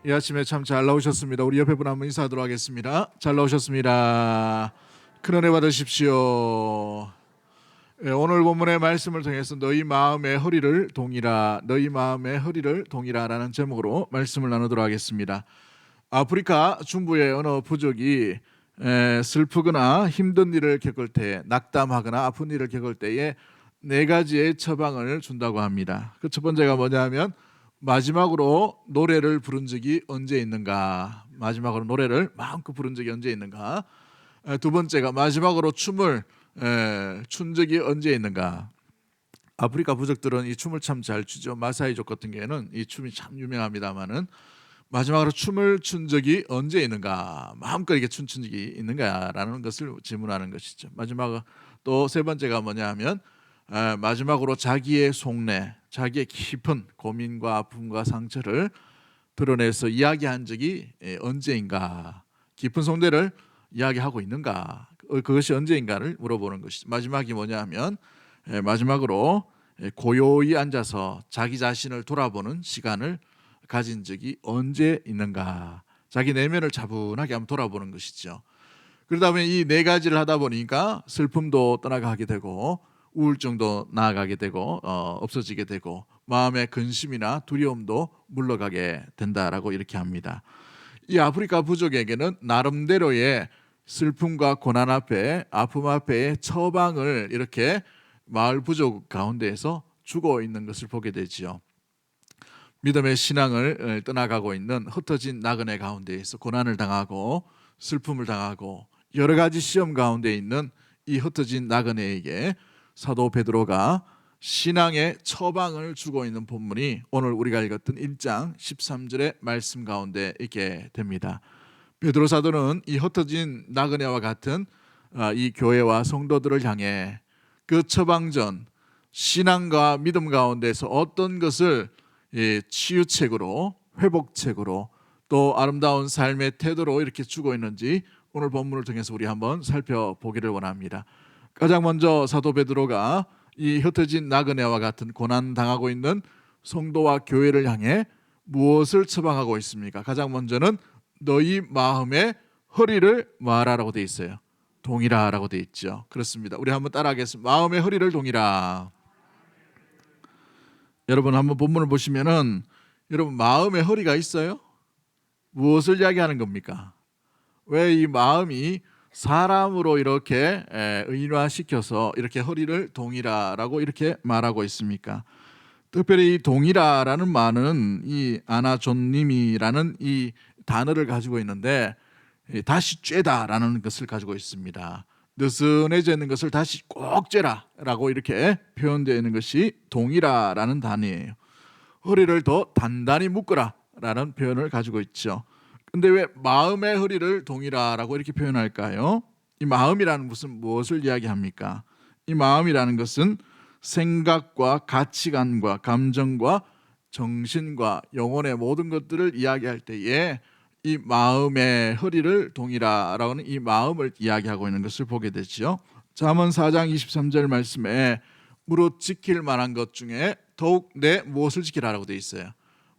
이 아침에 참 잘 나오셨습니다. 우리 옆에 분 한번 인사하도록 하겠습니다. 잘 나오셨습니다. 큰 은혜 받으십시오. 오늘 본문의 말씀을 통해서 너희 마음의 허리를 동이라, 너희 마음의 허리를 동이라라는 제목으로 말씀을 나누도록 하겠습니다. 아프리카 중부의 어느 부족이 슬프거나 힘든 일을 겪을 때, 낙담하거나 아픈 일을 겪을 때에 네 가지의 처방을 준다고 합니다. 그 첫 번째가 뭐냐면 마지막으로 노래를 부른 적이 언제 있는가, 마지막으로 노래를 마음껏 부른 적이 언제 있는가. 두 번째가 마지막으로 춤을 춘 적이 언제 있는가. 아프리카 부족들은 이 춤을 참 잘 추죠. 마사이족 같은 경우에는 이 춤이 참 유명합니다만은 마지막으로 춤을 춘 적이 언제 있는가, 마음껏 이렇게 춤춘 적이 있는가라는 것을 질문하는 것이죠. 마지막 또 세 번째가 뭐냐하면 마지막으로 자기의 속내, 자기의 깊은 고민과 아픔과 상처를 드러내서 이야기한 적이 언제인가, 깊은 속내를 이야기하고 있는가, 그것이 언제인가를 물어보는 것이죠. 마지막이 뭐냐하면 마지막으로 고요히 앉아서 자기 자신을 돌아보는 시간을 가진 적이 언제 있는가, 자기 내면을 차분하게 한번 돌아보는 것이죠. 그러다 보면 이 네 가지를 하다 보니까 슬픔도 떠나가게 되고 우울증도 나아가게 되고 없어지게 되고 마음의 근심이나 두려움도 물러가게 된다라고 이렇게 합니다. 이 아프리카 부족에게는 나름대로의 슬픔과 고난 앞에, 아픔 앞에 처방을 이렇게 마을 부족 가운데에서 주고 있는 것을 보게 되지요. 믿음의 신앙을 떠나가고 있는 흩어진 나그네 가운데에서 고난을 당하고 슬픔을 당하고 여러 가지 시험 가운데 있는 이 흩어진 나그네에게 사도 베드로가 신앙의 처방을 주고 있는 본문이 오늘 우리가 읽었던 1장 13절의 말씀 가운데 있게 됩니다. 베드로 사도는 이 흩어진 나그네와 같은 이 교회와 성도들을 향해 그 처방전, 신앙과 믿음 가운데서 어떤 것을 치유책으로, 회복책으로, 또 아름다운 삶의 태도로 이렇게 주고 있는지 오늘 본문을 통해서 우리 한번 살펴보기를 원합니다. 가장 먼저 사도 베드로가 이 흩어진 나그네와 같은 고난 당하고 있는 성도와 교회를 향해 무엇을 처방하고 있습니까? 가장 먼저는 너희 마음의 허리를 뭐하라라고 되어 있어요? 동이라라고 되어 있죠. 그렇습니다. 우리 한번 따라하겠습니다. 마음의 허리를 동이라. 여러분 한번 본문을 보시면은 여러분 마음의 허리가 있어요? 무엇을 이야기하는 겁니까? 왜 이 마음이 사람으로 이렇게 의인화시켜서 이렇게 허리를 동이라라고 이렇게 말하고 있습니까? 특별히 이 동이라라는 말은 이 아나존님이라는 이 단어를 가지고 있는데 다시 쬐다라는 것을 가지고 있습니다. 느슨해져 있는 것을 다시 꼭 쬐라라고 이렇게 표현되어 있는 것이 동이라라는 단어예요. 허리를 더 단단히 묶으라라는 표현을 가지고 있죠. 근데 왜 마음의 허리를 동이라라고 이렇게 표현할까요? 이 마음이라는 것은 무엇을 이야기합니까? 이 마음이라는 것은 생각과 가치관과 감정과 정신과 영혼의 모든 것들을 이야기할 때에 이 마음의 허리를 동이라라고는 이 마음을 이야기하고 있는 것을 보게 되죠. 잠언 4장 23절 말씀에 무릇 지킬 만한 것 중에 더욱 내 무엇을 지키라라고 되어 있어요?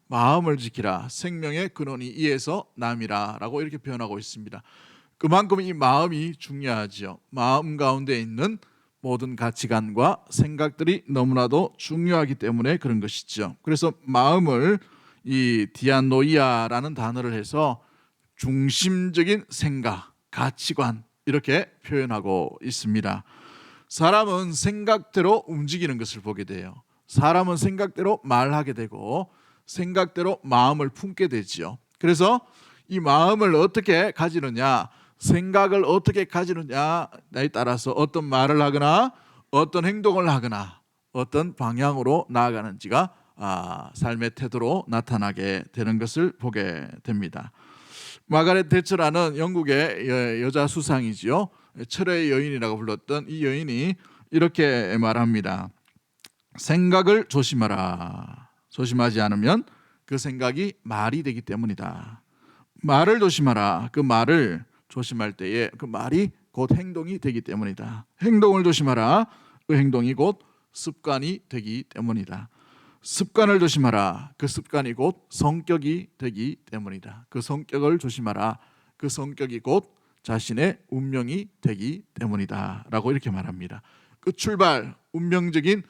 마음을 지키라. 생명의 근원이 이에서 남이라 라고 이렇게 표현하고 있습니다. 그만큼 이 마음이 중요하죠. 마음 가운데 있는 모든 가치관과 생각들이 너무나도 중요하기 때문에 그런 것이죠. 그래서 마음을 이 디아노이아라는 단어를 해서 중심적인 생각, 가치관 이렇게 표현하고 있습니다. 사람은 생각대로 움직이는 것을 보게 돼요. 사람은 생각대로 말하게 되고 생각대로 마음을 품게 되지요. 그래서 이 마음을 어떻게 가지느냐, 생각을 어떻게 가지느냐에 따라서 어떤 말을 하거나 어떤 행동을 하거나 어떤 방향으로 나아가는지가 삶의 태도로 나타나게 되는 것을 보게 됩니다. 마가렛 대처라는 영국의 여자 수상이지요. 철의 여인이라고 불렀던 이 여인이 이렇게 말합니다. 생각을 조심하라. 조심하지 않으면 그 생각이 말이 되기 때문이다. 말을 조심하라. 그 말을 조심할 때에 그 말이 곧 행동이 되기 때문이다. 행동을 조심하라. 그 행동이 곧 습관이 되기 때문이다. 습관을 조심하라. 그 습관이 곧 성격이 되기 때문이다. 그 성격을 조심하라. 그 성격이 곧 자신의 운명이 되기 때문이다 라고 이렇게 말합니다. 그 출발, 운명적인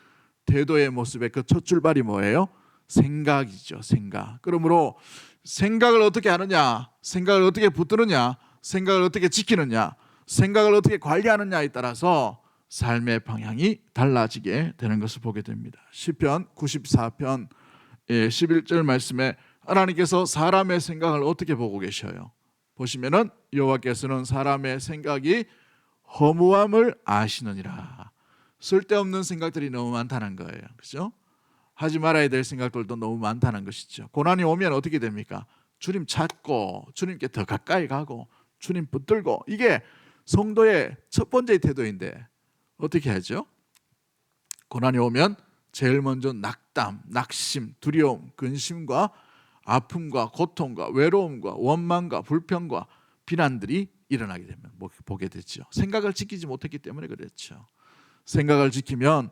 태도의 모습의 그 첫 출발이 뭐예요? 생각이죠. 생각. 그러므로 생각을 어떻게 하느냐, 생각을 어떻게 붙드느냐, 생각을 어떻게 지키느냐, 생각을 어떻게 관리하느냐에 따라서 삶의 방향이 달라지게 되는 것을 보게 됩니다. 시편 94편 11절 말씀에 하나님께서 사람의 생각을 어떻게 보고 계셔요? 보시면은 여호와께서는 사람의 생각이 허무함을 아시느니라. 쓸데없는 생각들이 너무 많다는 거예요. 그렇죠? 하지 말아야 될 생각들도 너무 많다는 것이죠. 고난이 오면 어떻게 됩니까? 주님 찾고 주님께 더 가까이 가고 주님 붙들고, 이게 성도의 첫 번째 태도인데 어떻게 하죠? 고난이 오면 제일 먼저 낙담, 낙심, 두려움, 근심과 아픔과 고통과 외로움과 원망과 불평과 비난들이 일어나게 되면 보게 되죠. 생각을 지키지 못했기 때문에 그렇죠. 생각을 지키면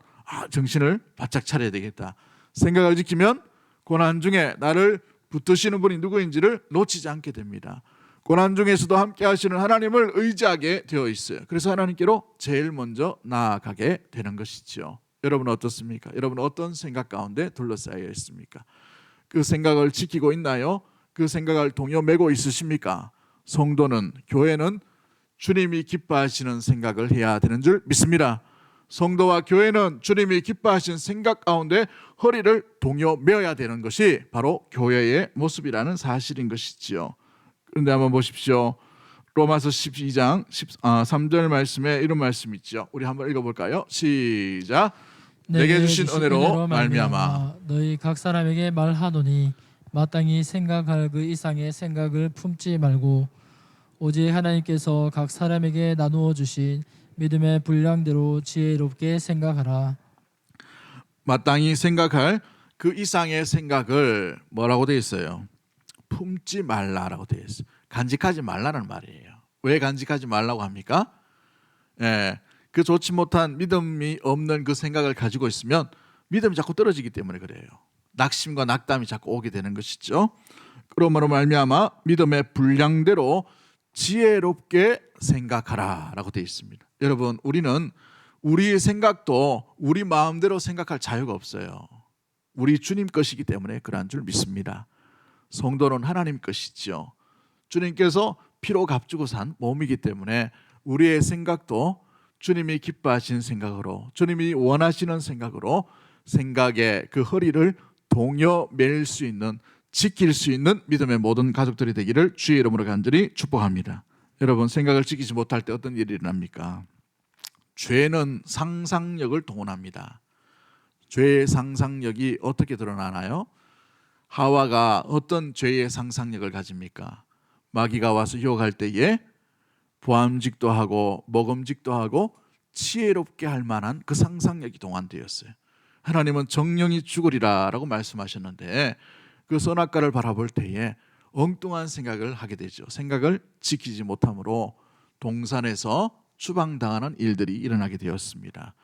정신을 바짝 차려야 되겠다. 생각을 지키면 고난 중에 나를 붙드시는 분이 누구인지를 놓치지 않게 됩니다. 고난 중에서도 함께 하시는 하나님을 의지하게 되어 있어요. 그래서 하나님께로 제일 먼저 나아가게 되는 것이죠. 여러분은 어떻습니까? 여러분은 어떤 생각 가운데 둘러싸여 있습니까? 그 생각을 지키고 있나요? 그 생각을 동요 매고 있으십니까? 성도는, 교회는 주님이 기뻐하시는 생각을 해야 되는 줄 믿습니다. 성도와 교회는 주님이 기뻐하신 생각 가운데 허리를 동요 메어야 되는 것이 바로 교회의 모습이라는 사실인 것이지요. 그런데 한번 보십시오. 로마서 12장 3절 말씀에 이런 말씀이 있죠. 우리 한번 읽어볼까요? 시작. 내게 주신 은혜로 말미암아 너희 각 사람에게 말하노니 마땅히 생각할 그 이상의 생각을 품지 말고 오직 하나님께서 각 사람에게 나누어 주신 믿음의 분량대로 지혜롭게 생각하라. 마땅히 생각할 그 이상의 생각을 뭐라고 되어 있어요? 품지 말라라고 되어 있어요. 간직하지 말라는 말이에요. 왜 간직하지 말라고 합니까? 그 좋지 못한 믿음이 없는 그 생각을 가지고 있으면 믿음이 자꾸 떨어지기 때문에 그래요. 낙심과 낙담이 자꾸 오게 되는 것이죠. 그러므로 말미암아 믿음의 분량대로 지혜롭게 생각하라 라고 되어 있습니다. 여러분, 우리는 우리의 생각도 우리 마음대로 생각할 자유가 없어요. 우리 주님 것이기 때문에 그러한 줄 믿습니다. 성도는 하나님 것이죠. 주님께서 피로 값주고 산 몸이기 때문에 우리의 생각도 주님이 기뻐하시는 생각으로, 주님이 원하시는 생각으로 생각의 그 허리를 동여 맬 수 있는, 지킬 수 있는 믿음의 모든 가족들이 되기를 주의 이름으로 간절히 축복합니다. 여러분, 생각을 지키지 못할 때 어떤 일이 일어납니까? 죄는 상상력을 동원합니다. 죄의 상상력이 어떻게 드러나나요? 하와가 어떤 죄의 상상력을 가집니까? 마귀가 와서 유혹할 때에 보암직도 하고 먹음직도 하고 지혜롭게 할 만한 그 상상력이 동원되었어요. 하나님은 정령이 죽으리라 라고 말씀하셨는데 그 선악과를 바라볼 때에 엉뚱한 생각을 하게 되죠. 생각을 지키지 못함으로 동산에서 추방당하는 일들이 일어나게 되었습니다.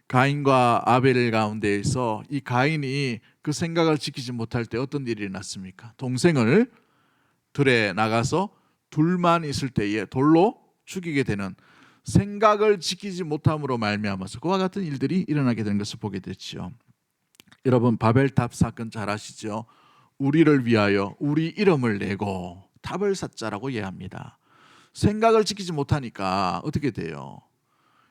가인과 아벨 가운데에서 이 가인이 그 생각을 지키지 못할 때 어떤 일이 일어났습니까? 동생을 들에 나가서 둘만 있을 때에 돌로 죽이게 되는, 생각을 지키지 못함으로 말미암아서 그와 같은 일들이 일어나게 되는 것을 보게 됐죠. 여러분, 바벨탑 사건 잘 아시죠? 우리를 위하여 우리 이름을 내고 탑을 샀자라고 이해합니다. 생각을 지키지 못하니까 어떻게 돼요?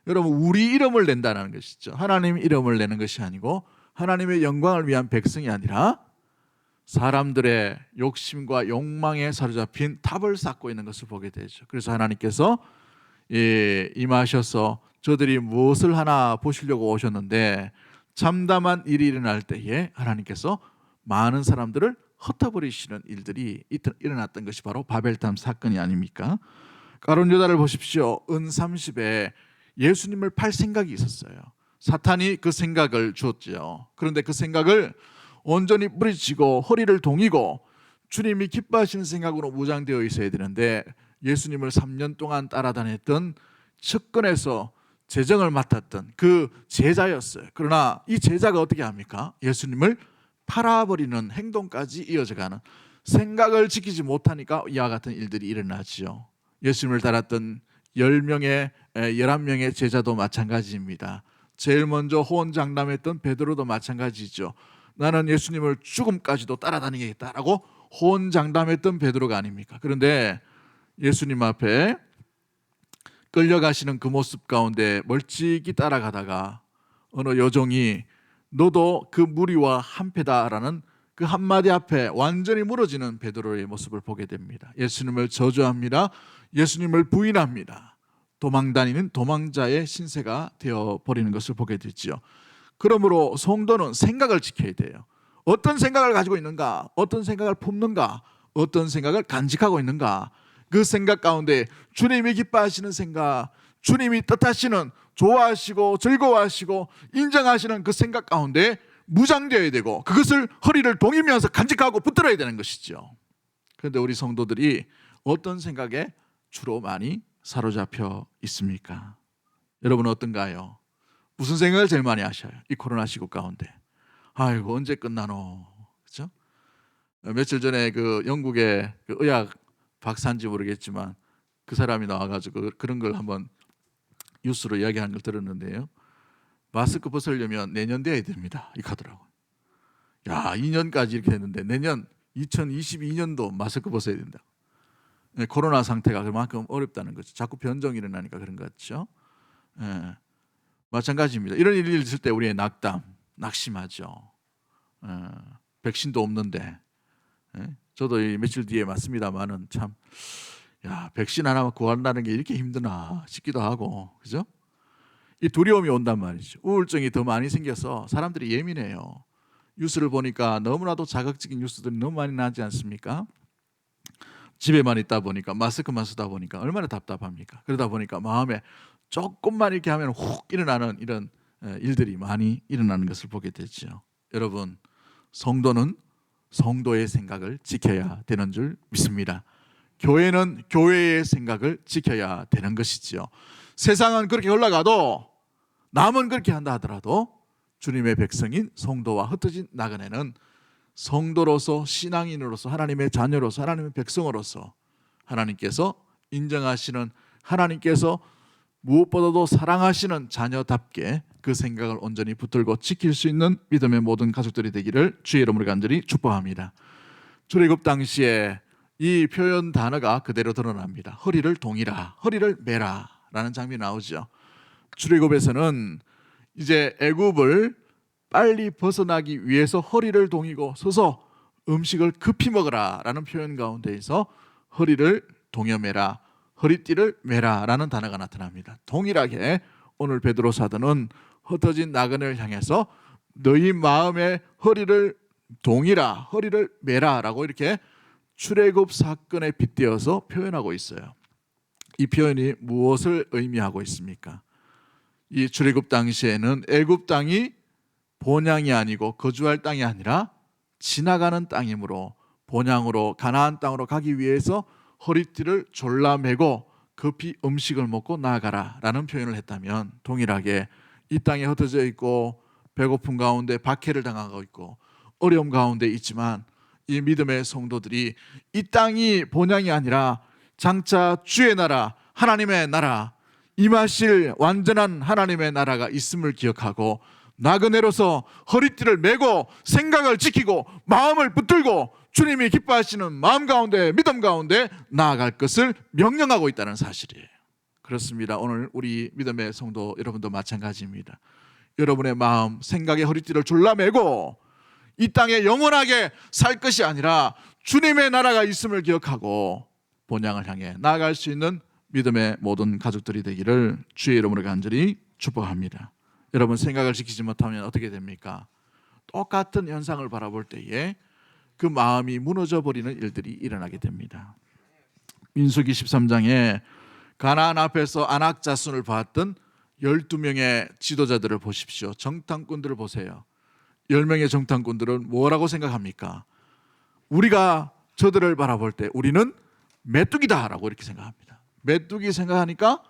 여러분, 우리 이름을 낸다는 것이죠. 하나님 이름을 내는 것이 아니고 하나님의 영광을 위한 백성이 아니라 사람들의 욕심과 욕망에 사로잡힌 탑을 쌓고 있는 것을 보게 되죠. 그래서 하나님께서 임하셔서 저들이 무엇을 하나 보시려고 오셨는데 참담한 일이 일어날 때에 하나님께서 많은 사람들을 흩어버리시는 일들이 일어났던 것이 바로 바벨탑 사건이 아닙니까? 가룟 유다를 보십시오. 은 30에 예수님을 팔 생각이 있었어요. 사탄이 그 생각을 주었죠. 그런데 그 생각을 온전히 뿌리치고 허리를 동이고 주님이 기뻐하시는 생각으로 무장되어 있어야 되는데 예수님을 3년 동안 따라다녔던 측근에서 재정을 맡았던 그 제자였어요. 그러나 이 제자가 어떻게 합니까? 예수님을 팔아버리는 행동까지 이어져가는, 생각을 지키지 못하니까 이와 같은 일들이 일어나지요. 예수님을 따랐던 11명의 제자도 마찬가지입니다. 제일 먼저 호언장담했던 베드로도 마찬가지죠. 나는 예수님을 죽음까지도 따라다니겠다라고 호언장담했던 베드로가 아닙니까? 그런데 예수님 앞에 끌려가시는 그 모습 가운데 멀찍이 따라가다가 어느 여종이 너도 그 무리와 한패다라는 그 한마디 앞에 완전히 무너지는 베드로의 모습을 보게 됩니다. 예수님을 저주합니다. 예수님을 부인합니다. 도망다니는 도망자의 신세가 되어버리는 것을 보게 되죠. 그러므로 성도는 생각을 지켜야 돼요. 어떤 생각을 가지고 있는가, 어떤 생각을 품는가, 어떤 생각을 간직하고 있는가, 그 생각 가운데 주님이 기뻐하시는 생각, 주님이 뜻하시는, 좋아하시고 즐거워하시고 인정하시는 그 생각 가운데 무장되어야 되고, 그것을 허리를 동이면서 간직하고 붙들어야 되는 것이죠. 그런데 우리 성도들이 어떤 생각에 주로 많이 사로잡혀 있습니까? 여러분은 어떤가요? 무슨 생각을 제일 많이 하셔요? 이 코로나 시국 가운데. 아이고 언제 끝나노, 그렇죠? 며칠 전에 그 영국의 그 의학 박사인지 모르겠지만 그 사람이 나와가지고 그런 걸 한번 뉴스로 이야기하는 걸 들었는데요. 마스크 벗으려면 내년 돼야 됩니다. 이렇게 하더라고요. 야, 2년까지 이렇게 됐는데 내년 2022년도 마스크 벗어야 된다. 코로나 상태가 그만큼 어렵다는 거죠. 자꾸 변종이 일어나니까 그런 것 같죠. 마찬가지입니다. 이런 일이 있을 때 우리의 낙담, 낙심하죠. 백신도 없는데. 저도 이 며칠 뒤에 맞습니다만은 참, 야, 백신 하나만 구한다는 게 이렇게 힘드나 싶기도 하고, 그죠? 이 두려움이 온단 말이죠. 우울증이 더 많이 생겨서 사람들이 예민해요. 뉴스를 보니까 너무나도 자극적인 뉴스들이 너무 많이 나지 않습니까? 집에만 있다 보니까, 마스크만 쓰다 보니까 얼마나 답답합니까? 그러다 보니까 마음에 조금만 이렇게 하면 훅 일어나는 이런 일들이 많이 일어나는 것을 보게 되죠. 여러분, 성도는 성도의 생각을 지켜야 되는 줄 믿습니다. 교회는 교회의 생각을 지켜야 되는 것이지요. 세상은 그렇게 흘러가도, 남은 그렇게 한다 하더라도 주님의 백성인 성도와 흩어진 나그네는 성도로서, 신앙인으로서, 하나님의 자녀로서, 하나님의 백성으로서 하나님께서 인정하시는, 하나님께서 무엇보다도 사랑하시는 자녀답게 그 생각을 온전히 붙들고 지킬 수 있는 믿음의 모든 가족들이 되기를 주의 이름으로 간절히 축복합니다. 출애굽 당시에 이 표현 단어가 그대로 드러납니다. 허리를 동이라, 허리를 매라 라는 장면이 나오죠. 출애굽에서는 이제 애굽을 빨리 벗어나기 위해서 허리를 동이고 서서 음식을 급히 먹으라 라는 표현 가운데에서 허리를 동여 매라, 허리띠를 매라 라는 단어가 나타납니다. 동일하게 오늘 베드로 사도는 흩어진 나그네를 향해서 너희 마음의 허리를 동이라, 허리를 매라 라고 이렇게 출애굽 사건에 빗대어서 표현하고 있어요. 이 표현이 무엇을 의미하고 있습니까? 이 출애굽 당시에는 애굽 땅이 본향이 아니고 거주할 땅이 아니라 지나가는 땅이므로 본향으로 가나안 땅으로 가기 위해서 허리띠를 졸라매고 급히 음식을 먹고 나아가라 라는 표현을 했다면, 동일하게 이 땅에 흩어져 있고 배고픔 가운데 박해를 당하고 있고 어려움 가운데 있지만 이 믿음의 성도들이 이 땅이 본향이 아니라 장차 주의 나라, 하나님의 나라, 임하실 완전한 하나님의 나라가 있음을 기억하고 나그네로서 허리띠를 메고 생각을 지키고 마음을 붙들고 주님이 기뻐하시는 마음 가운데, 믿음 가운데 나아갈 것을 명령하고 있다는 사실이에요. 그렇습니다. 오늘 우리 믿음의 성도 여러분도 마찬가지입니다. 여러분의 마음, 생각의 허리띠를 졸라매고 이 땅에 영원하게 살 것이 아니라 주님의 나라가 있음을 기억하고 본향을 향해 나아갈 수 있는 믿음의 모든 가족들이 되기를 주의 이름으로 간절히 축복합니다. 여러분, 생각을 지키지 못하면 어떻게 됩니까? 똑같은 현상을 바라볼 때에 그 마음이 무너져 버리는 일들이 일어나게 됩니다. 민수기 13장에 가나안 앞에서 안악 자손을 봤던 12명의 지도자들을 보십시오. 정탐꾼들을 보세요. 10명의 정탐꾼들은 뭐라고 생각합니까? 우리가 저들을 바라볼 때 우리는 메뚜기다라고 이렇게 생각합니다. 메뚜기 생각하니까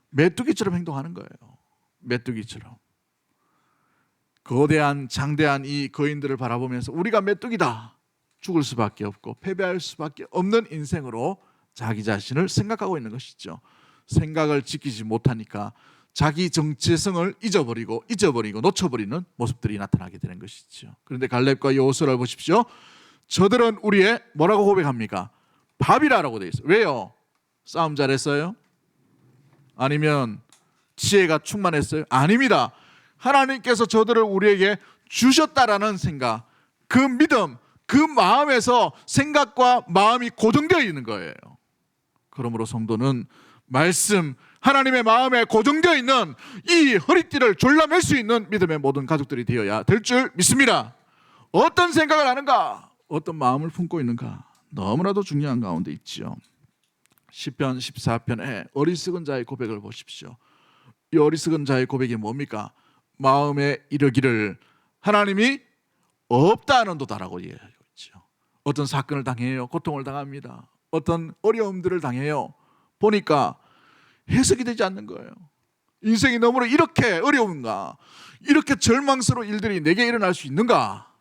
메뚜기처럼 행동하는 거예요. 메뚜기처럼. 거대한 장대한 이 거인들을 바라보면서 우리가 메뚜기다, 죽을 수밖에 없고 패배할 수밖에 없는 인생으로 자기 자신을 생각하고 있는 것이죠. 생각을 지키지 못하니까 자기 정체성을 잊어버리고 놓쳐버리는 모습들이 나타나게 되는 것이죠. 그런데 갈렙과 여호수아를 보십시오. 저들은 우리의 뭐라고 고백합니까? 밥이라고 되어 있어요. 왜요? 싸움 잘했어요? 아니면 지혜가 충만했어요? 아닙니다. 하나님께서 저들을 우리에게 주셨다라는 생각, 그 믿음, 그 마음에서 생각과 마음이 고정되어 있는 거예요. 그러므로 성도는 말씀, 하나님의 마음에 고정되어 있는 이 허리띠를 졸라맬 수 있는 믿음의 모든 가족들이 되어야 될 줄 믿습니다. 어떤 생각을 하는가, 어떤 마음을 품고 있는가, 너무나도 중요한 가운데 있죠. 시편 14편에 어리석은 자의 고백을 보십시오. 이 어리석은 자의 고백이 뭡니까? 마음에 이르기를 하나님이 없다는도다라고 이야기하고 있죠. 어떤 사건을 당해요. 고통을 당합니다. 어떤 어려움들을 당해요. 보니까 해석이 되지 않는 거예요. 인생이 너무나 이렇게 어려운가, 이렇게 절망스러운 일들이 내게 일어날 수 있는가.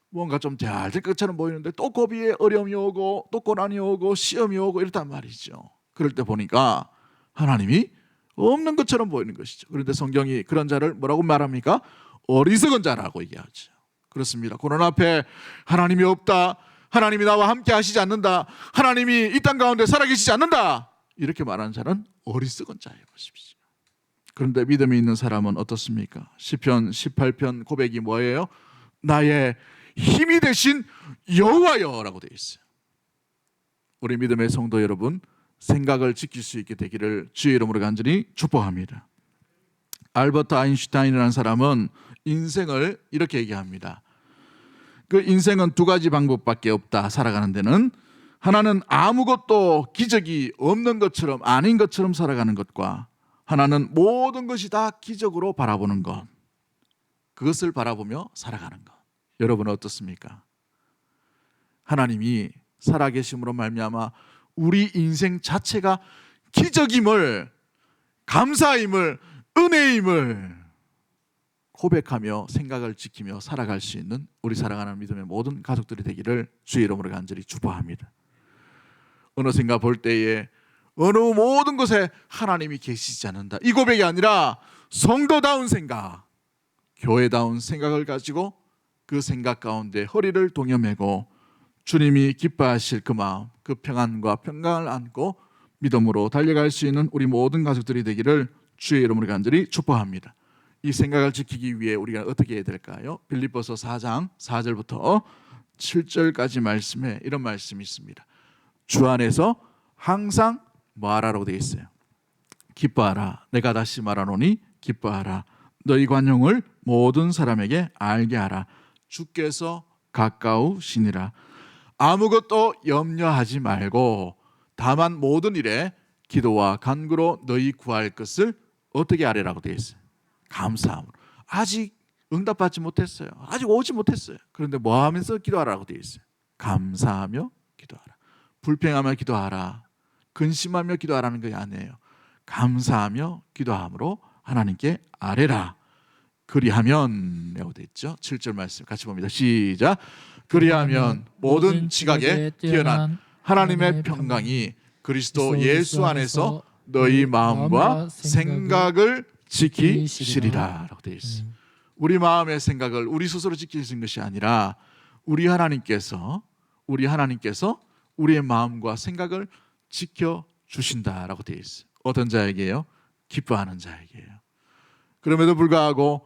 뭔가 좀 잘 될 것처럼 보이는데 또 고비에 어려움이 오고 또 고난이 오고 시험이 오고 이렇단 말이죠. 그럴 때 보니까 하나님이 없는 것처럼 보이는 것이죠. 그런데 성경이 그런 자를 뭐라고 말합니까? 어리석은 자라고 얘기하죠. 그렇습니다. 고난 앞에 하나님이 없다, 하나님이 나와 함께 하시지 않는다, 하나님이 이 땅 가운데 살아계시지 않는다, 이렇게 말하는 자는 어리석은 자예요. 보십시오. 그런데 믿음이 있는 사람은 어떻습니까? 시편 18편 고백이 뭐예요? 나의 힘이 되신 여호와여라고 되어 있어요. 우리 믿음의 성도 여러분, 생각을 지킬 수 있게 되기를 주의 이름으로 간절히 축복합니다. 알버트 아인슈타인이라는 사람은 인생을 이렇게 얘기합니다. 그 인생은 두 가지 방법밖에 없다, 살아가는 데는. 하나는 아무것도 기적이 없는 것처럼, 아닌 것처럼 살아가는 것과, 하나는 모든 것이 다 기적으로 바라보는 것, 그것을 바라보며 살아가는 것. 여러분은 어떻습니까? 하나님이 살아계심으로 말미암아 우리 인생 자체가 기적임을, 감사임을, 은혜임을 고백하며 생각을 지키며 살아갈 수 있는 우리 사랑하는 믿음의 모든 가족들이 되기를 주의 이름으로 간절히 축복합니다. 어느 생각 볼 때에 어느 모든 것에 하나님이 계시지 않는다, 이 고백이 아니라 성도다운 생각, 교회다운 생각을 가지고 그 생각 가운데 허리를 동여매고 주님이 기뻐하실 그 마음, 그 평안과 평강을 안고 믿음으로 달려갈 수 있는 우리 모든 가족들이 되기를 주의 이름으로 간절히 축복합니다. 이 생각을 지키기 위해 우리가 어떻게 해야 될까요? 빌립보서 4장 4절부터 7절까지 말씀에 이런 말씀이 있습니다. 주 안에서 항상 뭐하라고 되어 있어요? 기뻐하라. 내가 다시 말하노니 기뻐하라. 너희 관용을 모든 사람에게 알게 하라. 주께서 가까우시니라. 아무것도 염려하지 말고 다만 모든 일에 기도와 간구로 너희 구할 것을 어떻게 하래라고 되어 있어요? 감사함으로. 아직 응답받지 못했어요. 아직 오지 못했어요. 그런데 뭐 하면서 기도하라고 되어 있어요? 감사하며 기도하라. 불평하며 기도하라. 근심하며 기도하라는 것이 아니에요. 감사하며 기도함으로 하나님께 아뢰라. 그리하면 라고 되어 있죠. 7절 말씀 같이 봅니다. 시작. 그리하면 모든 지각에 뛰어난 하나님의 평강이 그리스도 예수 안에서 너희 마음과 생각을 지키시리라 라고 되어 있어요. 우리 마음의 생각을 우리 스스로 지키시는 것이 아니라 우리 하나님께서 우리의 마음과 생각을 지켜주신다라고 되어 있어요. 어떤 자에게요? 기뻐하는 자에게요. 그럼에도 불구하고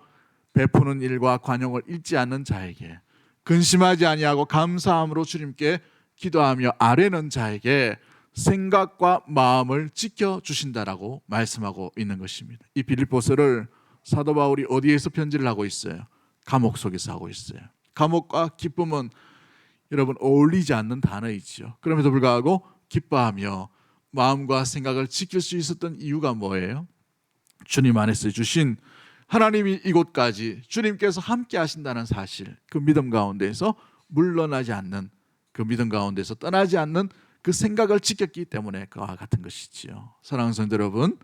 베푸는 일과 관용을 잊지 않는 자에게, 근심하지 아니하고 감사함으로 주님께 기도하며 아뢰는 자에게 생각과 마음을 지켜주신다라고 말씀하고 있는 것입니다. 이 빌립보서를 사도 바울이 어디에서 편지를 하고 있어요? 감옥 속에서 하고 있어요. 감옥과 기쁨은 여러분 어울리지 않는 단어이지요. 그럼에도 불구하고 기뻐하며 마음과 생각을 지킬 수 있었던 이유가 뭐예요? 주님 안에서 주신 하나님이 이곳까지 주님께서 함께 하신다는 사실, 그 믿음 가운데서 물러나지 않는, 그 믿음 가운데서 떠나지 않는 그 생각을 지켰기 때문에 그와 같은 것이지요. 사랑하는 성도 여러분,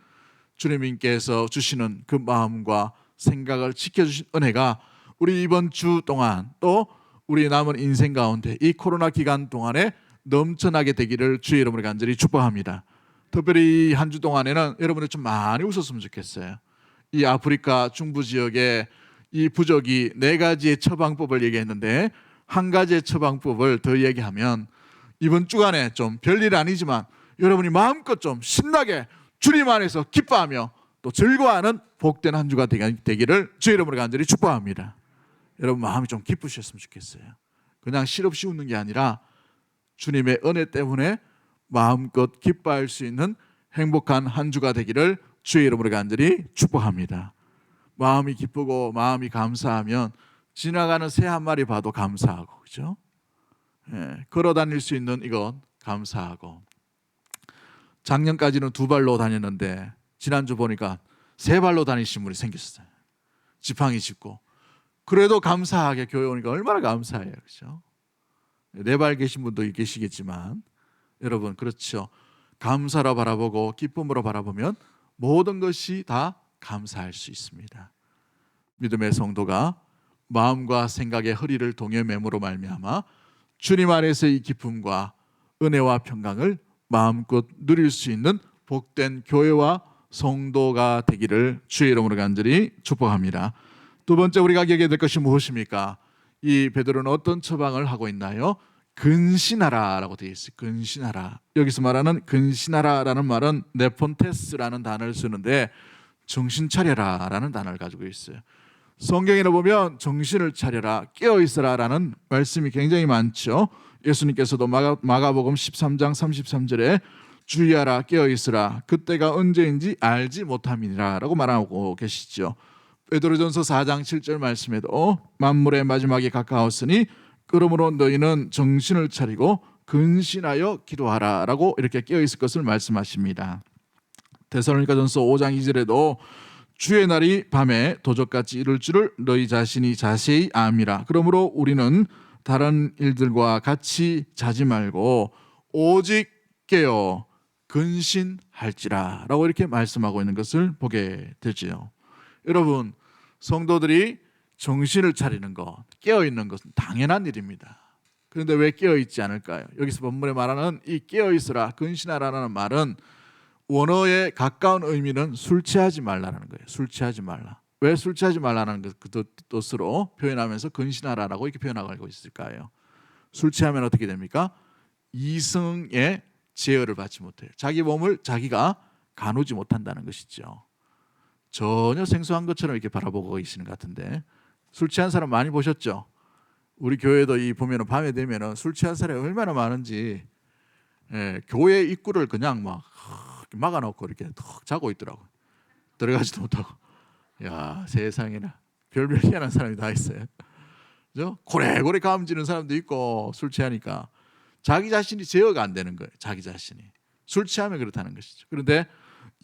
주님께서 주시는 그 마음과 생각을 지켜주신 은혜가 우리 이번 주 동안 또 우리 남은 인생 가운데 이 코로나 기간 동안에 넘쳐나게 되기를 주의 이름으로 간절히 축복합니다. 특별히 한 주 동안에는 여러분이 좀 많이 웃었으면 좋겠어요. 이 아프리카 중부 지역에 이 부족이 4가지의 처방법을 얘기했는데 한 가지의 처방법을 더 얘기하면 이번 주간에 좀 별일 아니지만 여러분이 마음껏 좀 신나게 주님 안에서 기뻐하며 또 즐거워하는 복된 한 주가 되기를 주의 이름으로 간절히 축복합니다. 여러분 마음이 좀 기쁘셨으면 좋겠어요. 그냥 실없이 웃는 게 아니라 주님의 은혜 때문에 마음껏 기뻐할 수 있는 행복한 한 주가 되기를 주의 이름으로 간절히 축복합니다. 마음이 기쁘고 마음이 감사하면 지나가는 새 한 마리 봐도 감사하고, 그죠? 걸어 다닐 수 있는 이건 감사하고, 작년까지는 2발로 다녔는데 지난주 보니까 3발로 다니신 분이 생겼어요. 지팡이 짚고. 그래도 감사하게 교회 오니까 얼마나 감사해요, 그죠? 4발 계신 분도 계시겠지만 여러분, 그렇죠. 감사로 바라보고 기쁨으로 바라보면 모든 것이 다 감사할 수 있습니다. 믿음의 성도가 마음과 생각의 허리를 동해 매므로 말미암아 주님 안에서 이 기쁨과 은혜와 평강을 마음껏 누릴 수 있는 복된 교회와 성도가 되기를 주의 이름으로 간절히 축복합니다. 두 번째 우리가 기억해야 될 것이 무엇입니까? 이 베드로는 어떤 처방을 하고 있나요? 근신하라라고 되어 있어요. 근신하라. 여기서 말하는 근신하라라는 말은 네폰테스라는 단어를 쓰는데 정신 차려라라는 단어를 가지고 있어요. 성경에는 보면 정신을 차려라, 깨어 있어라라는 말씀이 굉장히 많죠. 예수님께서도 마가복음 13장 33절에 주의하라, 깨어 있으라, 그때가 언제인지 알지 못함이니라라고 말하고 계시죠. 베드로전서 4장 7절 말씀에도 만물의 마지막이 가까웠으니 그러므로 너희는 정신을 차리고 근신하여 기도하라라고 이렇게 깨어 있을 것을 말씀하십니다. 데살로니가전서 5장 2절에도 주의 날이 밤에 도적같이 이를 줄을 너희 자신이 자세히 암이라. 그러므로 우리는 다른 일들과 같이 자지 말고 오직 깨어 근신할지라 라고 이렇게 말씀하고 있는 것을 보게 되지요. 여러분, 성도들이 정신을 차리는 것, 깨어있는 것은 당연한 일입니다. 그런데 왜 깨어있지 않을까요? 여기서 본문에 말하는 이 깨어있으라, 근신하라는 말은 원어의 가까운 의미는 술 취하지 말라는 거예요. 술 취하지 말라. 왜 술 취하지 말라는 그 뜻으로 표현하면서 근신하라라고 이렇게 표현하고 있을까요? 술 취하면 어떻게 됩니까? 이성의 제어를 받지 못해요. 자기 몸을 자기가 가누지 못한다는 것이죠. 전혀 생소한 것처럼 이렇게 바라보고 계시는 것 같은데, 술 취한 사람 많이 보셨죠? 우리 교회도 이 보면은 밤에 되면은 술 취한 사람이 얼마나 많은지, 교회 입구를 그냥 막 막아놓고 이렇게 턱 자고 있더라고. 들어가지도 못하고. 야, 세상에나 별별 희한한 사람이 다 있어요. 그죠? 고래고래 감지는 사람도 있고, 술 취하니까 자기 자신이 제어가 안 되는 거예요. 자기 자신이 술 취하면 그렇다는 것이죠. 그런데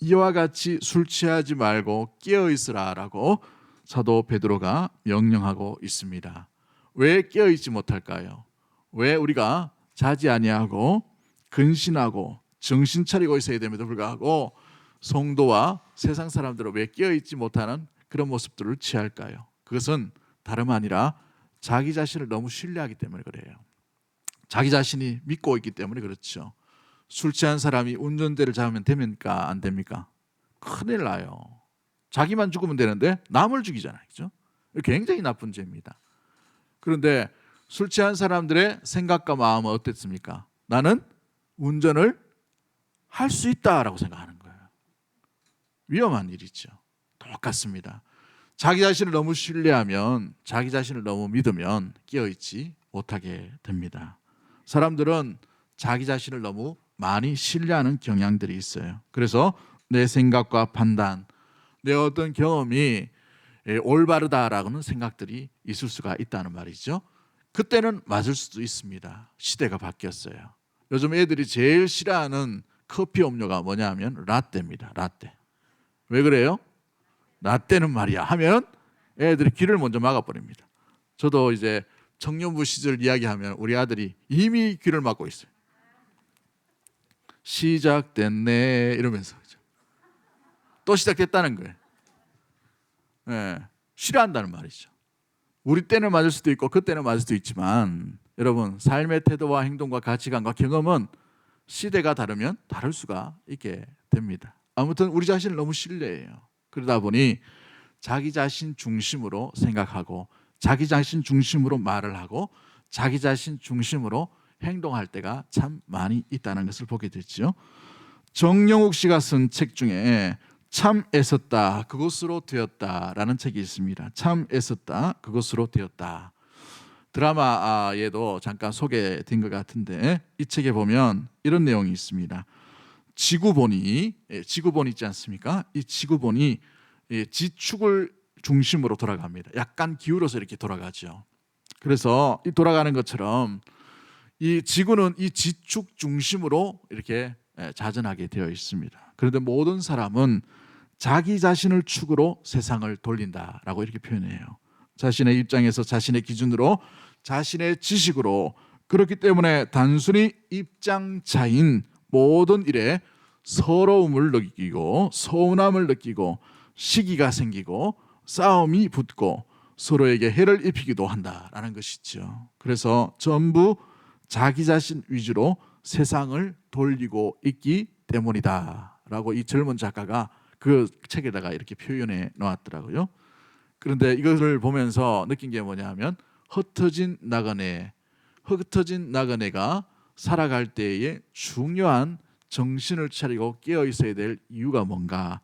이와 같이 술 취하지 말고 깨어 있으라라고 사도 베드로가 명령하고 있습니다. 왜 깨어 있지 못할까요? 왜 우리가 자지 아니하고 근신하고 정신 차리고 있어야 됨에도 불구하고 성도와 세상 사람들은 왜 깨어 있지 못하는 그런 모습들을 취할까요? 그것은 다름 아니라 자기 자신을 너무 신뢰하기 때문에 그래요. 자기 자신이 믿고 있기 때문에 그렇죠. 술 취한 사람이 운전대를 잡으면 됩니까? 안 됩니까? 큰일 나요. 자기만 죽으면 되는데 남을 죽이잖아요. 그죠? 굉장히 나쁜 죄입니다. 그런데 술 취한 사람들의 생각과 마음은 어땠습니까? 나는 운전을 할 수 있다라고 생각하는 거예요. 위험한 일이죠. 똑같습니다. 자기 자신을 너무 신뢰하면, 자기 자신을 너무 믿으면 깨어있지 못하게 됩니다. 사람들은 자기 자신을 너무 많이 신뢰하는 경향들이 있어요. 그래서 내 생각과 판단, 내 어떤 경험이 올바르다라고는 생각들이 있을 수가 있다는 말이죠. 그때는 맞을 수도 있습니다. 시대가 바뀌었어요. 요즘 애들이 제일 싫어하는 커피 음료가 뭐냐면 라떼입니다. 라떼. 왜 그래요? 라떼는 말이야 하면 애들이 귀를 먼저 막아버립니다. 저도 이제 청년부 시절 이야기하면 우리 아들이 이미 귀를 막고 있어요. 시작됐네 이러면서 또 시작됐다는 거예요. 싫어한다는 말이죠. 우리 때는 맞을 수도 있고 그때는 맞을 수도 있지만 여러분 삶의 태도와 행동과 가치관과 경험은 시대가 다르면 다를 수가 있게 됩니다. 아무튼 우리 자신을 너무 신뢰해요. 그러다 보니 자기 자신 중심으로 생각하고 자기 자신 중심으로 말을 하고 자기 자신 중심으로 행동할 때가 참 많이 있다는 것을 보게 됐죠. 정영욱 씨가 쓴 책 중에 참 애썼다 그것으로 되었다라는 책이 있습니다. 참 애썼다 그것으로 되었다. 드라마에도 잠깐 소개된 것 같은데 이 책에 보면 이런 내용이 있습니다. 지구본이 있지 않습니까? 이 지구본이 지축을 중심으로 돌아갑니다. 약간 기울어서 이렇게 돌아가죠. 그래서 이 돌아가는 것처럼 이 지구는 이 지축 중심으로 이렇게 자전하게 되어 있습니다. 그런데 모든 사람은 자기 자신을 축으로 세상을 돌린다라고 이렇게 표현해요. 자신의 입장에서 자신의 기준으로 자신의 지식으로 그렇기 때문에 단순히 입장차인 모든 일에 서러움을 느끼고 서운함을 느끼고 시기가 생기고 싸움이 붙고 서로에게 해를 입히기도 한다라는 것이죠. 그래서 전부 자기 자신 위주로 세상을 돌리고 있기 때문이다라고 이 젊은 작가가 그 책에다가 이렇게 표현해 놓았더라고요. 그런데 이것을 보면서 느낀 게 뭐냐면 흩어진 나그네가 살아갈 때에 중요한 정신을 차리고 깨어 있어야 될 이유가 뭔가,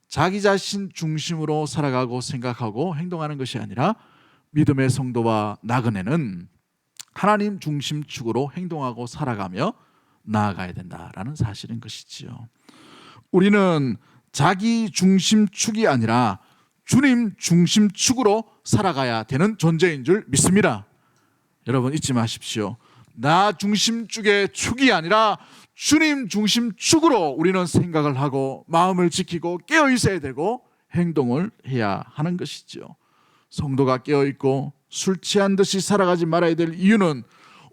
자기 자신 중심으로 살아가고 생각하고 행동하는 것이 아니라 믿음의 성도와 나그네는 하나님 중심축으로 행동하고 살아가며 나아가야 된다라는 사실인 것이지요. 우리는 자기 중심축이 아니라 주님 중심축으로 살아가야 되는 존재인 줄 믿습니다. 여러분 잊지 마십시오. 나 중심축의 축이 아니라 주님 중심축으로 우리는 생각을 하고 마음을 지키고 깨어 있어야 되고 행동을 해야 하는 것이죠. 성도가 깨어 있고 술 취한 듯이 살아가지 말아야 될 이유는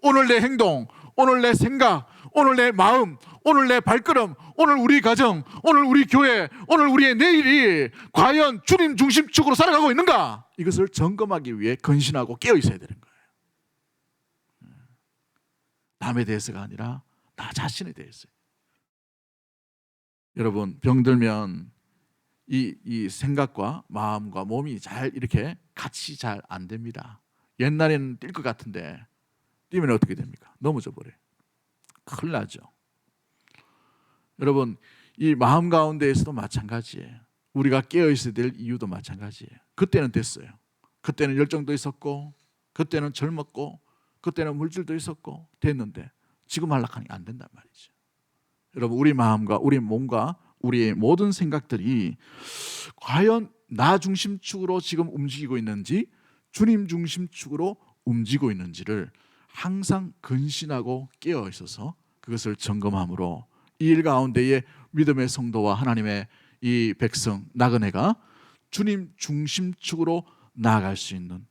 오늘 내 행동, 오늘 내 생각, 오늘 내 마음, 오늘 내 발걸음, 오늘 우리 가정, 오늘 우리 교회, 오늘 우리의 내일이 과연 주님 중심축으로 살아가고 있는가? 이것을 점검하기 위해 건신하고 깨어 있어야 되는 거예요. 남에 대해서가 아니라 나 자신에 대해서. 여러분 병들면 이 생각과 마음과 몸이 잘 이렇게 같이 잘 안 됩니다. 옛날에는 뛸 것 같은데 뛰면 어떻게 됩니까? 넘어져 버려요. 큰일 나죠. 여러분 이 마음 가운데에서도 마찬가지예요. 우리가 깨어 있어야 될 이유도 마찬가지예요. 그때는 됐어요. 그때는 열정도 있었고 그때는 젊었고 그때는 물질도 있었고 됐는데 지금 하려니 안 된단 말이죠. 여러분 우리 마음과 우리 몸과 우리의 모든 생각들이 과연 나 중심축으로 지금 움직이고 있는지 주님 중심축으로 움직이고 있는지를 항상 근신하고 깨어 있어서 그것을 점검함으로 이 일 가운데에 믿음의 성도와 하나님의 이 백성 나그네가 주님 중심축으로 나아갈 수 있는,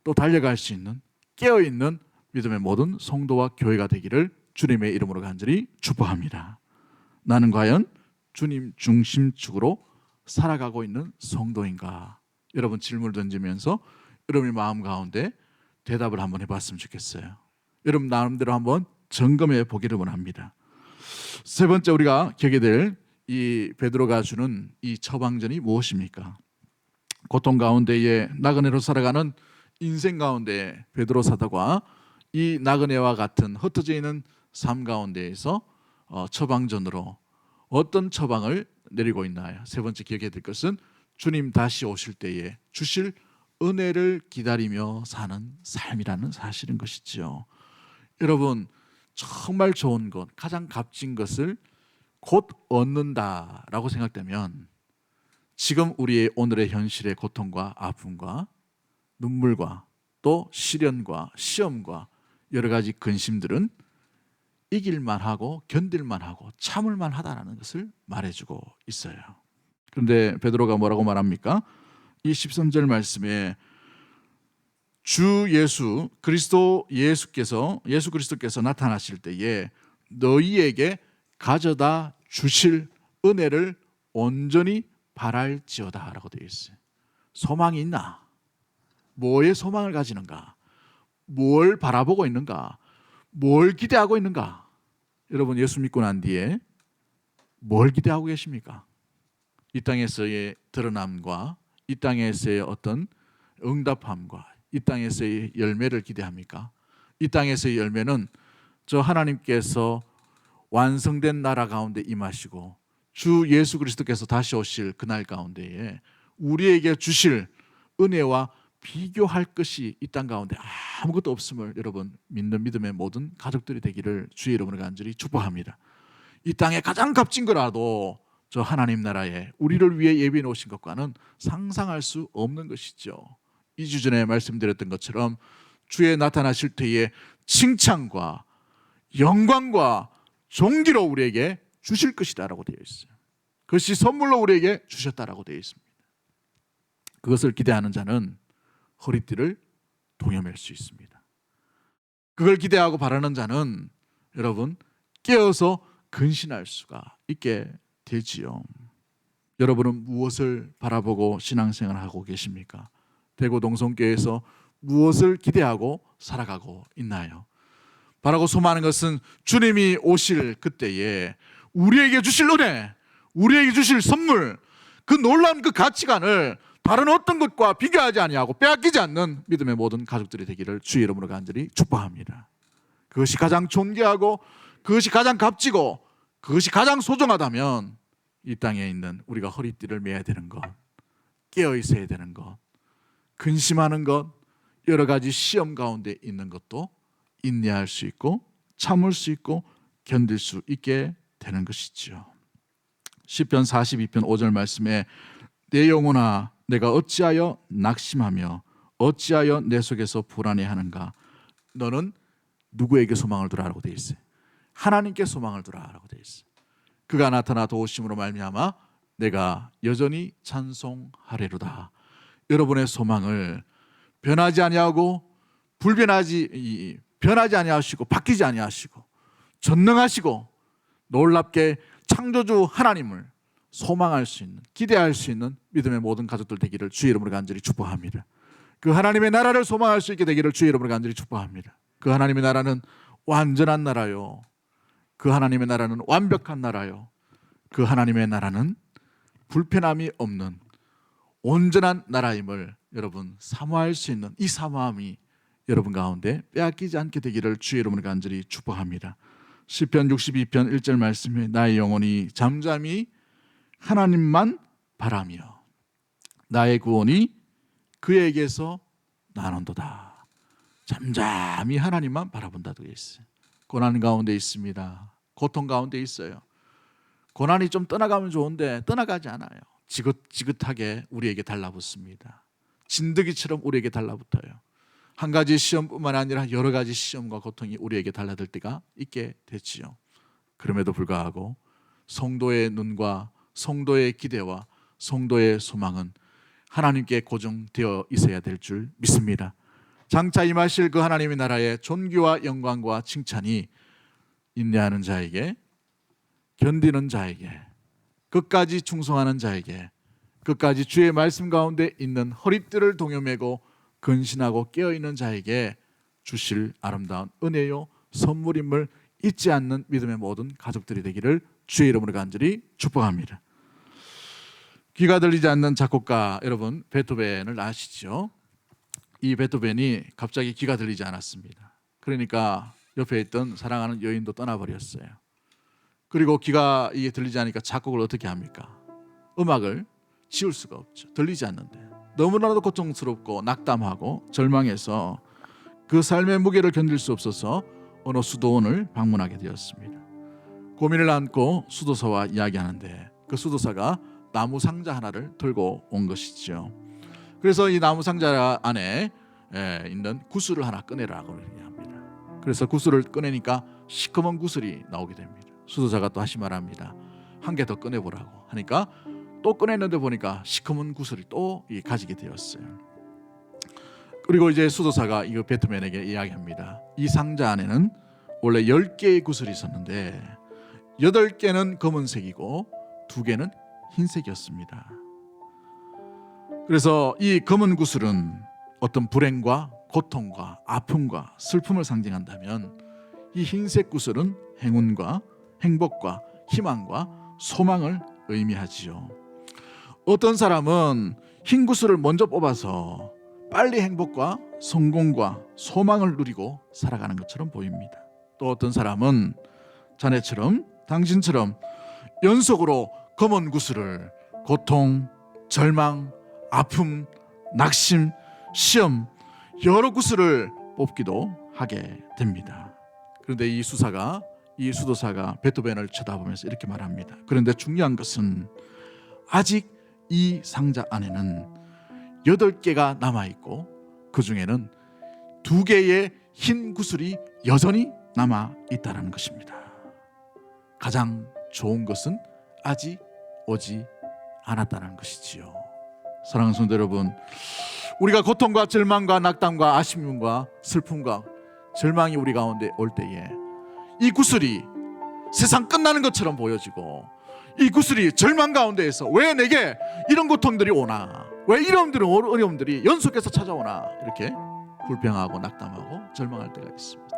또 달려갈 수 있는 깨어 있는 믿음의 모든 성도와 교회가 되기를 주님의 이름으로 간절히 축복합니다. 나는 과연 주님 중심축으로 살아가고 있는 성도인가? 여러분 질문을 던지면서 여러분의 마음 가운데 대답을 한번 해봤으면 좋겠어요. 여러분 나름대로 한번 점검해 보기를 원합니다. 세 번째 우리가 겪게 될 이 베드로가 주는 이 처방전이 무엇입니까? 고통 가운데에 나그네로 살아가는 인생 가운데 베드로 사도가 이 나그네와 같은 흩어져 있는 삶 가운데에서 처방전으로 어떤 처방을 내리고 있나요? 세 번째 기억해야 될 것은 주님 다시 오실 때에 주실 은혜를 기다리며 사는 삶이라는 사실인 것이죠. 여러분 정말 좋은 것, 가장 값진 것을 곧 얻는다라고 생각되면 지금 우리의 오늘의 현실의 고통과 아픔과 눈물과 또 시련과 시험과 여러 가지 근심들은 이길만 하고 견딜만 하고 참을만 하다라는 것을 말해주고 있어요. 그런데 베드로가 뭐라고 말합니까? 이 13절 말씀에 주 예수 그리스도께서 나타나실 때에 너희에게 가져다 주실 은혜를 온전히 바랄지어다 라고 되어 있어요. 소망이 있나? 뭐에 소망을 가지는가? 뭘 바라보고 있는가? 뭘 기대하고 있는가? 여러분 예수 믿고 난 뒤에 뭘 기대하고 계십니까? 이 땅에서의 드러남과 이 땅에서의 어떤 응답함과 이 땅에서의 열매를 기대합니까? 이 땅에서의 열매는 저 하나님께서 완성된 나라 가운데 임하시고 주 예수 그리스도께서 다시 오실 그날 가운데에 우리에게 주실 은혜와 비교할 것이 이 땅 가운데 아무것도 없음을 여러분 믿는 믿음의 모든 가족들이 되기를 주의 이름으로 간절히 축복합니다. 이 땅에 가장 값진 거라도 저 하나님 나라에 우리를 위해 예비해 놓으신 것과는 상상할 수 없는 것이죠. 2주 전에 말씀드렸던 것처럼 주의 나타나실 때에 칭찬과 영광과 존귀로 우리에게 주실 것이다라고 되어 있어요. 그것이 선물로 우리에게 주셨다라고 되어 있습니다. 그것을 기대하는 자는 허리띠를 동여맬 수 있습니다. 그걸 기대하고 바라는 자는 여러분 깨어서 근신할 수가 있게 되지요. 여러분은 무엇을 바라보고 신앙생활을 하고 계십니까? 대구 동성교회에서 무엇을 기대하고 살아가고 있나요? 바라고 소망하는 것은 주님이 오실 그때에 우리에게 주실 은혜, 우리에게 주실 선물, 그 놀라운 그 가치관을 다른 어떤 것과 비교하지 아니하고 빼앗기지 않는 믿음의 모든 가족들이 되기를 주의 이름으로 간절히 축복합니다. 그것이 가장 존귀하고 그것이 가장 값지고 그것이 가장 소중하다면 이 땅에 있는 우리가 허리띠를 매야 되는 것, 깨어 있어야 되는 것, 근심하는 것, 여러 가지 시험 가운데 있는 것도 인내할 수 있고 참을 수 있고 견딜 수 있게 되는 것이죠. 시편 42편 5절 말씀에 내 영혼아 내가 어찌하여 낙심하며 어찌하여 내 속에서 불안해하는가? 너는 누구에게 소망을 두라라고 되어 있어요? 하나님께 소망을 두라라고 되어 있어요. 그가 나타나 도우심으로 말미암아 내가 여전히 찬송하리로다. 여러분의 소망을 변하지 아니하고 변하지 아니하시고 바뀌지 아니하시고 전능하시고 놀랍게 창조주 하나님을 소망할 수 있는, 기대할 수 있는 믿음의 모든 가족들 되기를 주의 이름으로 간절히 축복합니다. 그 하나님의 나라를 소망할 수 있게 되기를 주의 이름으로 간절히 축복합니다. 그 하나님의 나라는 완전한 나라요. 그 하나님의 나라는 완벽한 나라요. 그 하나님의 나라는 불편함이 없는 온전한 나라임을 여러분 사모할 수 있는 이 사모함이 여러분 가운데 빼앗기지 않게 되기를 주의 이름으로 간절히 축복합니다. 시편 62편 1절 말씀에 나의 영혼이 잠잠히 하나님만 바라며 나의 구원이 그에게서 나는도다. 잠잠히 하나님만 바라본다고 있어요. 고난 가운데 있습니다. 고통 가운데 있어요. 고난이 좀 떠나가면 좋은데 떠나가지 않아요. 지긋지긋하게 우리에게 달라붙습니다. 진드기처럼 우리에게 달라붙어요. 한 가지 시험뿐만 아니라 여러 가지 시험과 고통이 우리에게 달라들 때가 있게 됐지요. 그럼에도 불구하고 성도의 눈과 성도의 기대와 성도의 소망은 하나님께 고정되어 있어야 될 줄 믿습니다. 장차 임하실 그 하나님의 나라의 존귀와 영광과 칭찬이 인내하는 자에게, 견디는 자에게, 끝까지 충성하는 자에게, 끝까지 주의 말씀 가운데 있는 허리띠를 동여매고 근신하고 깨어있는 자에게 주실 아름다운 은혜요 선물임을 잊지 않는 믿음의 모든 가족들이 되기를 주의 이름으로 간절히 축복합니다. 귀가 들리지 않는 작곡가 여러분 베토벤을 아시죠? 이 베토벤이 갑자기 귀가 들리지 않았습니다. 그러니까 옆에 있던 사랑하는 여인도 떠나버렸어요. 그리고 귀가 이게 들리지 않으니까 작곡을 어떻게 합니까? 음악을 지울 수가 없죠. 들리지 않는데 너무나도 고통스럽고 낙담하고 절망해서 그 삶의 무게를 견딜 수 없어서 어느 수도원을 방문하게 되었습니다. 고민을 안고 수도사와 이야기하는데 그 수도사가 나무 상자 하나를 들고 온 것이죠. 그래서 이 나무 상자 안에 있는 구슬을 하나 꺼내라고 합니다. 그래서 구슬을 꺼내니까 시커먼 구슬이 나오게 됩니다. 수도사가 또 다시 말합니다. 한 개 더 꺼내보라고 하니까 또 꺼냈는데 보니까 시커먼 구슬이 또 가지게 되었어요. 그리고 이제 수도사가 이거 베토벤에게 이야기합니다. 이 상자 안에는 원래 10개의 구슬이 있었는데 8개는 검은색이고 2개는 흰색이었습니다. 그래서 이 검은 구슬은 어떤 불행과 고통과 아픔과 슬픔을 상징한다면 이 흰색 구슬은 행운과 행복과 희망과 소망을 의미하지요. 어떤 사람은 흰 구슬을 먼저 뽑아서 빨리 행복과 성공과 소망을 누리고 살아가는 것처럼 보입니다. 또 어떤 사람은 자네처럼 당신처럼 연속으로 검은 구슬을 고통, 절망, 아픔, 낙심, 시험 여러 구슬을 뽑기도 하게 됩니다. 그런데 이 수도사가 베토벤을 쳐다보면서 이렇게 말합니다. 그런데 중요한 것은 아직 이 상자 안에는 8개가 남아있고 그 중에는 2개의 흰 구슬이 여전히 남아있다는 것입니다. 가장 좋은 것은 아직 오지 않았다는 것이지요. 사랑하는 성도 여러분, 우리가 고통과 절망과 낙담과 아쉬움과 슬픔과 절망이 우리 가운데 올 때에 이 구슬이 세상 끝나는 것처럼 보여지고 이 구슬이 절망 가운데에서 왜 내게 이런 고통들이 오나, 왜 이런 어려움들이 연속해서 찾아오나 이렇게 불평하고 낙담하고 절망할 때가 있습니다.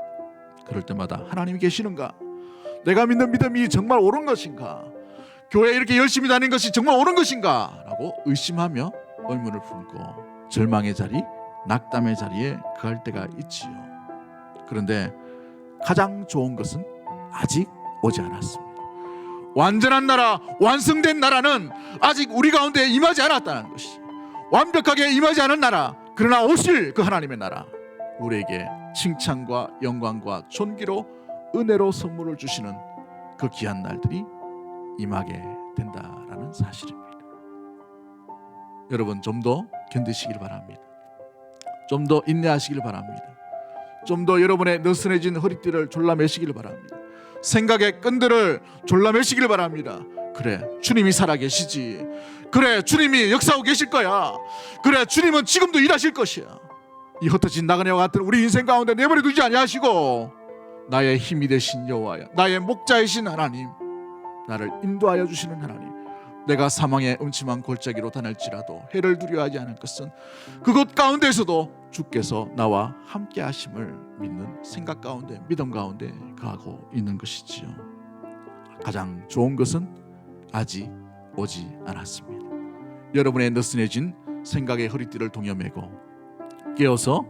그럴 때마다 하나님이 계시는가? 내가 믿는 믿음이 정말 옳은 것인가? 교회에 이렇게 열심히 다니는 것이 정말 옳은 것인가? 라고 의심하며 의문을 품고 절망의 자리, 낙담의 자리에 거할 때가 있지요. 그런데 가장 좋은 것은 아직 오지 않았습니다. 완전한 나라, 완성된 나라는 아직 우리 가운데 임하지 않았다는 것이, 완벽하게 임하지 않은 나라, 그러나 오실 그 하나님의 나라, 우리에게 칭찬과 영광과 존귀로 은혜로 선물을 주시는 그 귀한 날들이 임하게 된다라는 사실입니다. 여러분, 좀 더 견디시길 바랍니다. 좀 더 인내하시길 바랍니다. 좀 더 여러분의 느슨해진 허리띠를 졸라매시길 바랍니다. 생각의 끈들을 졸라매시길 바랍니다. 그래, 주님이 살아계시지. 그래, 주님이 역사하고 계실 거야. 그래, 주님은 지금도 일하실 것이야. 이 흩어진 나그네와 같은 우리 인생 가운데 내버려 두지 아니하시고 나의 힘이 되신 여호와야, 나의 목자이신 하나님, 나를 인도하여 주시는 하나님, 내가 사망의 음침한 골짜기로 다닐지라도 해를 두려워하지 않을 것은 그것 가운데에서도 주께서 나와 함께 하심을 믿는 생각 가운데, 믿음 가운데 가고 있는 것이지요. 가장 좋은 것은 아직 오지 않았습니다. 여러분의 느슨해진 생각의 허리띠를 동여매고 깨어서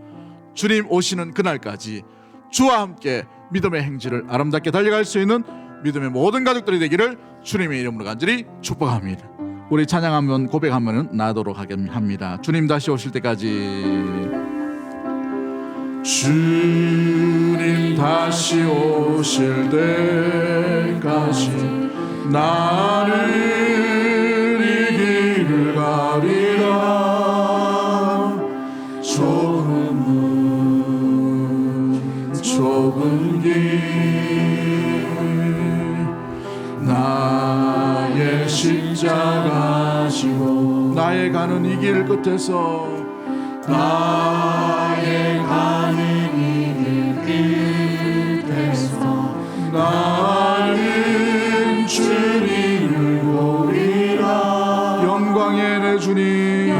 주님 오시는 그날까지 주와 함께 믿음의 행진을 아름답게 달려갈 수 있는 믿음의 모든 가족들이 되기를 주님의 이름으로 간절히 축복합니다. 우리 찬양 한번 고백하면 나도록 합니다. 주님 다시 오실 때까지, 주님 다시 오실 때까지 나는 이 길을 가리라. 좁은 길 나의 십자가 지고 나의 가는 이 길 끝에서 나의 가는 이 길 끝에서 나는 주님을 보리라. 영광의 내 주님,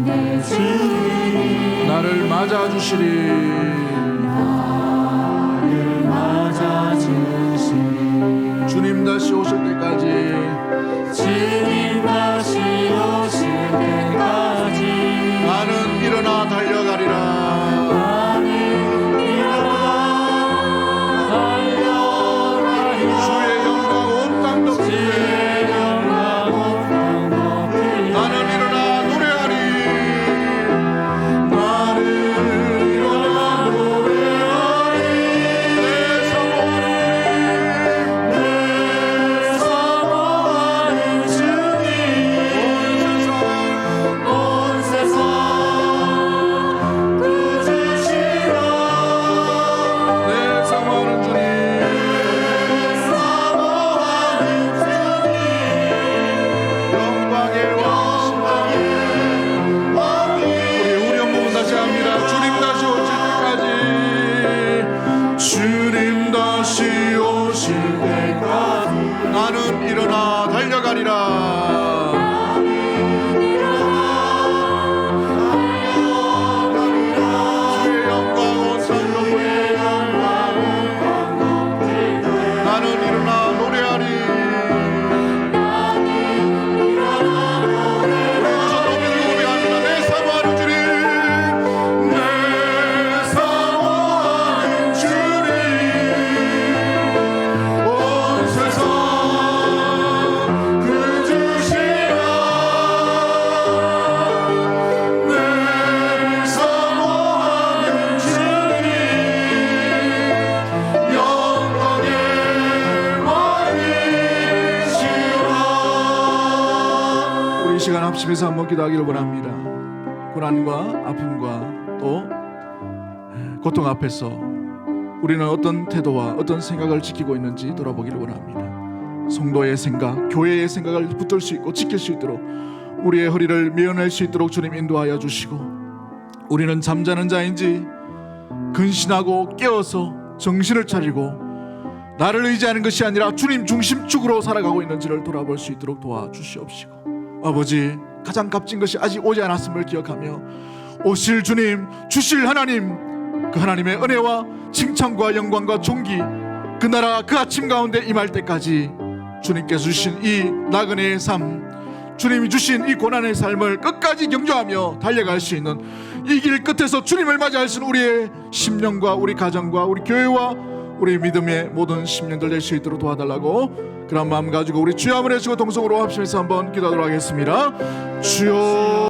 내 주님 나를 맞아주시리. 주님 다시 오실 때까지, 주님 다시 오실 때까지 나는 일어나 달려가리라. 나는 일어나 달려가리라. 주의 영광 온 땅 덮으리. 나는 일어나 노래하리. 나는 일어나 노래하리. 내 사모하리. 주님 다시 오실 때까지 나는 일어나 달려가리라. 합심해서 한번 기도하기를 원합니다. 고난과 아픔과 또 고통 앞에서 우리는 어떤 태도와 어떤 생각을 지키고 있는지 돌아보기를 원합니다. 성도의 생각, 교회의 생각을 붙들 수 있고 지킬 수 있도록 우리의 허리를 메어낼 수 있도록 주님 인도하여 주시고, 우리는 잠자는 자인지 근신하고 깨어서 정신을 차리고 나를 의지하는 것이 아니라 주님 중심축으로 살아가고 있는지를 돌아볼 수 있도록 도와주시옵시고, 아버지, 가장 값진 것이 아직 오지 않았음을 기억하며 오실 주님, 주실 하나님, 그 하나님의 은혜와 칭찬과 영광과 존귀, 그 나라 그 아침 가운데 임할 때까지 주님께서 주신 이 나그네의 삶, 주님이 주신 이 고난의 삶을 끝까지 경주하며 달려갈 수 있는 이 길 끝에서 주님을 맞이할 수 있는 우리의 심령과 우리 가정과 우리 교회와 우리 믿음의 모든 심령들 될 수 있도록 도와달라고, 그런 마음 가지고 우리 주여 한번 해주시고 동성으로 합심해서 한번 기도하도록 하겠습니다. 주여.